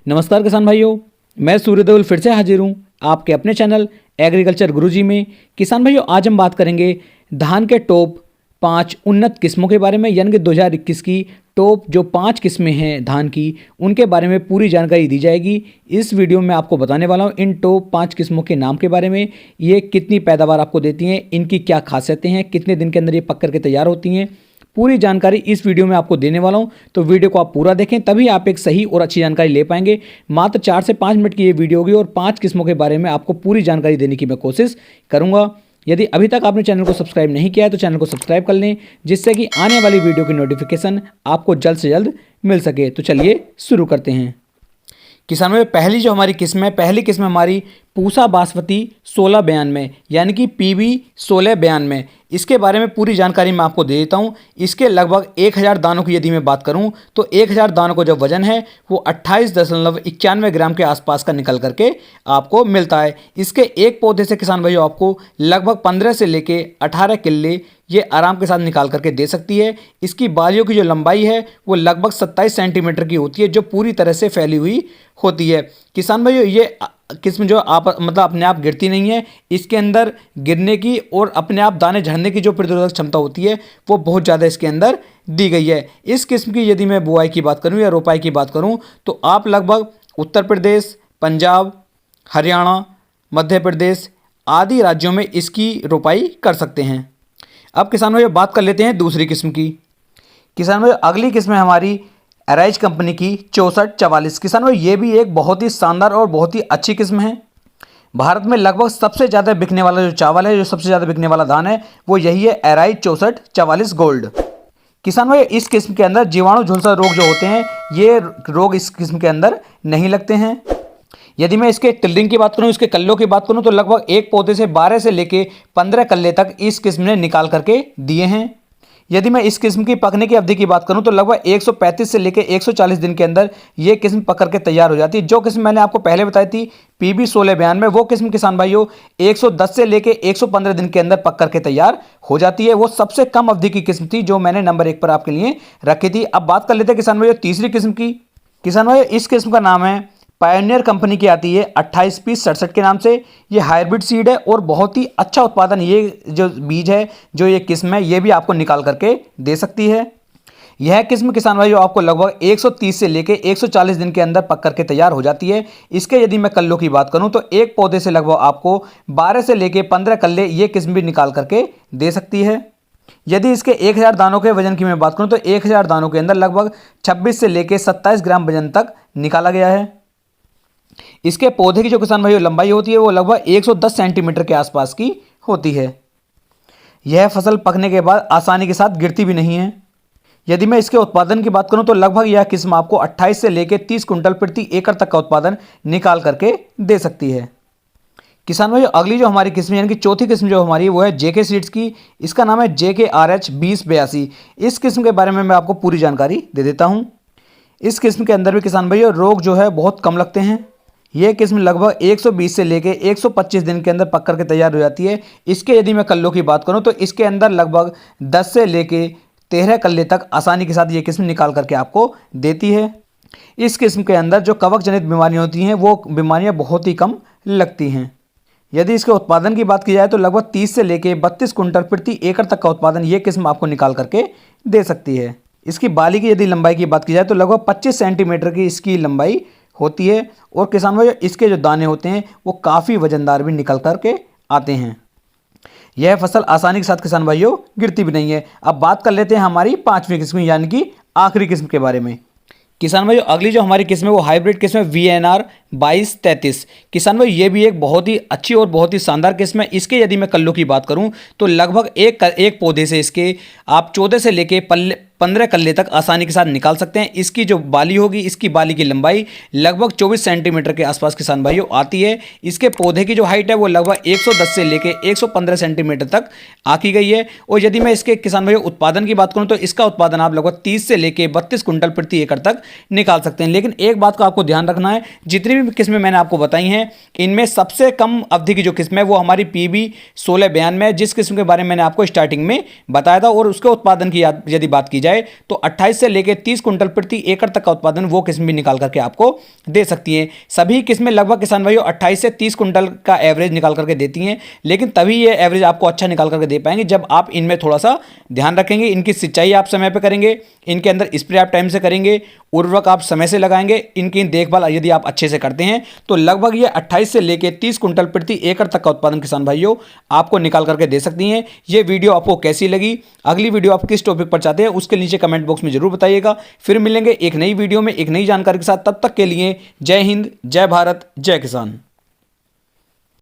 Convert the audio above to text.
नमस्कार किसान भाइयों, मैं सूर्यदेवल फिर से हाजिर हूँ आपके अपने चैनल एग्रीकल्चर गुरुजी में। किसान भाइयों, आज हम बात करेंगे धान के टॉप 5 उन्नत किस्मों के बारे में, यानी कि 2021 की टॉप जो 5 किस्में हैं धान की, उनके बारे में पूरी जानकारी दी जाएगी। इस वीडियो में आपको बताने वाला हूँ इन टॉप 5 किस्मों के नाम के बारे में, ये कितनी पैदावार आपको देती हैं, इनकी क्या खासियतें हैं, कितने दिन के अंदर ये पक करके तैयार होती हैं। पूरी जानकारी इस वीडियो में आपको देने वाला हूं, तो वीडियो को आप पूरा देखें, तभी आप एक सही और अच्छी जानकारी ले पाएंगे। मात्र 4 से 5 मिनट की ये वीडियो होगी और 5 किस्मों के बारे में आपको पूरी जानकारी देने की मैं कोशिश करूंगा। यदि अभी तक आपने चैनल को सब्सक्राइब नहीं किया है तो चैनल को सब्सक्राइब कर लें, जिससे कि आने वाली वीडियो की नोटिफिकेशन आपको जल्द से जल्द मिल सके। तो चलिए शुरू करते हैं। किसानों में पहली जो हमारी किस्म है, पहली किस्म हमारी पूसा बासमती 1692, यानी कि PB 1692। इसके बारे में पूरी जानकारी मैं आपको दे देता हूँ। इसके लगभग 1000 दानों की यदि मैं बात करूँ तो 1000 दानों को जो वजन है वो 28.91 ग्राम के आसपास का निकल करके आपको मिलता है। इसके एक पौधे से किसान भाइयों आपको लगभग 15 से लेके 18 किले ये आराम के साथ निकाल करके दे सकती है। इसकी बालियों की जो लंबाई है वो लगभग 27 सेंटीमीटर की होती है, जो पूरी तरह से फैली हुई होती है। किसान भाइयों, ये किस्म जो आप अपने आप गिरती नहीं है, इसके अंदर गिरने की और अपने आप दाने झड़ने की जो प्रतिरोधक क्षमता होती है वो बहुत ज़्यादा इसके अंदर दी गई है। इस किस्म की यदि मैं बुआई की बात करूं या रोपाई की बात करूं तो आप लगभग उत्तर प्रदेश, पंजाब, हरियाणा, मध्य प्रदेश आदि राज्यों में इसकी रोपाई कर सकते हैं। अब किसान भाइयों बात कर लेते हैं दूसरी किस्म की। किसान भाइयों, अगली किस्म है हमारी अराइज कंपनी की 6444। किसान भाई, ये भी एक बहुत ही शानदार और बहुत ही अच्छी किस्म है। भारत में लगभग सबसे ज़्यादा बिकने वाला जो चावल है, जो सबसे ज़्यादा बिकने वाला धान है, वो यही है अराइज 6444 गोल्ड। किसान भाई, इस किस्म के अंदर जीवाणु झुलसा रोग जो होते हैं, ये रोग इस किस्म के अंदर नहीं लगते हैं। यदि मैं इसके टिल्डिंग की बात करूं, इसके कल्लों की बात करूं तो लगभग एक पौधे से 12 से लेके 15 कल्ले तक इस किस्म ने निकाल करके दिए हैं। यदि मैं इस किस्म की पकने की अवधि की बात करूं तो लगभग 135 से लेकर 140 दिन के अंदर ये किस्म पक करके तैयार हो जाती है। जो किस्म मैंने आपको पहले बताई थी PB 1692, वो किस्म किसान भाइयों 110 से लेकर 115 दिन के अंदर पक करके तैयार हो जाती है। वो सबसे कम अवधि की किस्म थी जो मैंने नंबर 1 पर आपके लिए रखी थी। अब बात कर लेते हैं किसान भाइयों तीसरी किस्म की। किसान भाइयों, इस किस्म का नाम है पायोनियर कंपनी की आती है 28P67 के नाम से। ये हाइब्रिड सीड है और बहुत ही अच्छा उत्पादन ये जो बीज है, जो ये किस्म है, ये भी आपको निकाल करके दे सकती है। यह किस्म किसान भाइयों आपको लगभग 130 से लेके 140 दिन के अंदर पक करके तैयार हो जाती है। इसके यदि मैं कल्लों की बात करूं तो एक पौधे से लगभग आपको 12 से लेके 15 कल्ले ये किस्म भी निकाल करके दे सकती है। यदि इसके 1000 दानों के वजन की मैं बात करूं तो 1000 दानों के अंदर लगभग 26 से लेके 27 ग्राम वजन तक निकाला गया है। इसके पौधे की जो किसान भाइयों लंबाई होती है वो लगभग 110 सेंटीमीटर के आसपास की होती है। यह फसल पकने के बाद आसानी के साथ गिरती भी नहीं है। यदि मैं इसके उत्पादन की बात करूं तो लगभग यह किस्म आपको 28 से लेकर 30 कुंटल प्रति एकड़ तक का उत्पादन निकाल करके दे सकती है। किसान भाइयों, अगली जो हमारी किस्म यानी कि चौथी किस्म जो हमारी वो है JK सीड्स की। इसका नाम है JKRH 2082। इस किस्म के बारे में मैं आपको पूरी जानकारी दे देता हूं। इस किस्म के अंदर भी किसान भाइयों रोग जो है बहुत कम लगते हैं। यह किस्म लगभग 120 से लेके 125 दिन के अंदर पक करके तैयार हो जाती है। इसके यदि मैं कल्लों की बात करूं तो इसके अंदर लगभग 10 से लेके 13 कल्ले तक आसानी के साथ ये किस्म निकाल करके आपको देती है। इस किस्म के अंदर जो कवक जनित बीमारियां होती हैं वो बीमारियां बहुत ही कम लगती हैं। यदि इसके उत्पादन की बात की जाए तो लगभग 30 से लेके 32 कुंटल प्रति एकड़ तक का उत्पादन ये किस्म आपको निकाल करके दे सकती है। इसकी बाली की यदि लंबाई की बात की जाए तो लगभग 25 सेंटीमीटर की इसकी लंबाई होती है। और किसान भाइयों, इसके जो दाने होते हैं वो काफ़ी वजनदार भी निकल करके आते हैं। यह फसल आसानी के साथ किसान भाइयों गिरती भी नहीं है। अब बात कर लेते हैं हमारी 5वीं किस्म यानी कि आखिरी किस्म के बारे में। किसान भाइयों, अगली जो हमारी किस्म है वो हाइब्रिड किस्म है VNR 2233। किसान भाई, ये भी एक बहुत ही अच्छी और बहुत ही शानदार किस्म है। इसके यदि मैं कल्लों की बात करूं तो लगभग एक पौधे से इसके आप 14 से लेके 15 कल्ले तक आसानी के साथ निकाल सकते हैं। इसकी जो बाली होगी, इसकी बाली की लंबाई लगभग 24 सेंटीमीटर के आसपास किसान भाइयों आती है। इसके पौधे की जो हाइट है वो लगभग 110 से लेके 115 सेंटीमीटर तक आकी गई है। और यदि मैं इसके किसान भाइयों उत्पादन की बात करूं तो इसका उत्पादन आप लगभग 30 से लेके 32 कुंटल प्रति एकड़ तक निकाल सकते हैं। लेकिन एक बात का आपको ध्यान रखना है, जितनी भी किस्में मैंने आपको बताई हैं इनमें सबसे कम अवधि की जो किस्म है वो हमारी PB 1692 है, जिस किस्म के बारे में मैंने आपको स्टार्टिंग में बताया था। और उसके उत्पादन की यदि बात की जाए तो 28 से लेकर 30 कुंटल प्रति एकड़ तक का उत्पादन वो किस्म भी निकाल करके आपको दे सकती हैं। सभी किस्में लगभग किसान भाइयों 28 से 30 कुंटल का एवरेज निकाल करके देती हैं, लेकिन तभी ये एवरेज आपको अच्छा निकाल करके दे पाएंगे जब आप इनमें थोड़ा सा ध्यान रखेंगे, इनकी सिंचाई आप समय पर करेंगे, इनके अंदर स्प्रे आप टाइम से करेंगे, उर्वरक आप समय से लगाएंगे, इनकी देखभाल यदि आप अच्छे से करते हैं तो लगभग ये 28 से लेकर 30 कुंटल प्रति एकड़ तक का उत्पादन किसान भाइयों आपको निकाल करके दे सकती हैं। ये वीडियो आपको कैसी लगी, अगली वीडियो आप किस टॉपिक पर चाहते हैं, उसके नीचे कमेंट बॉक्स में जरूर बताइएगा। फिर मिलेंगे एक नई वीडियो में एक नई जानकारी के साथ, तब तक के लिए जय हिंद, जय भारत, जय किसान।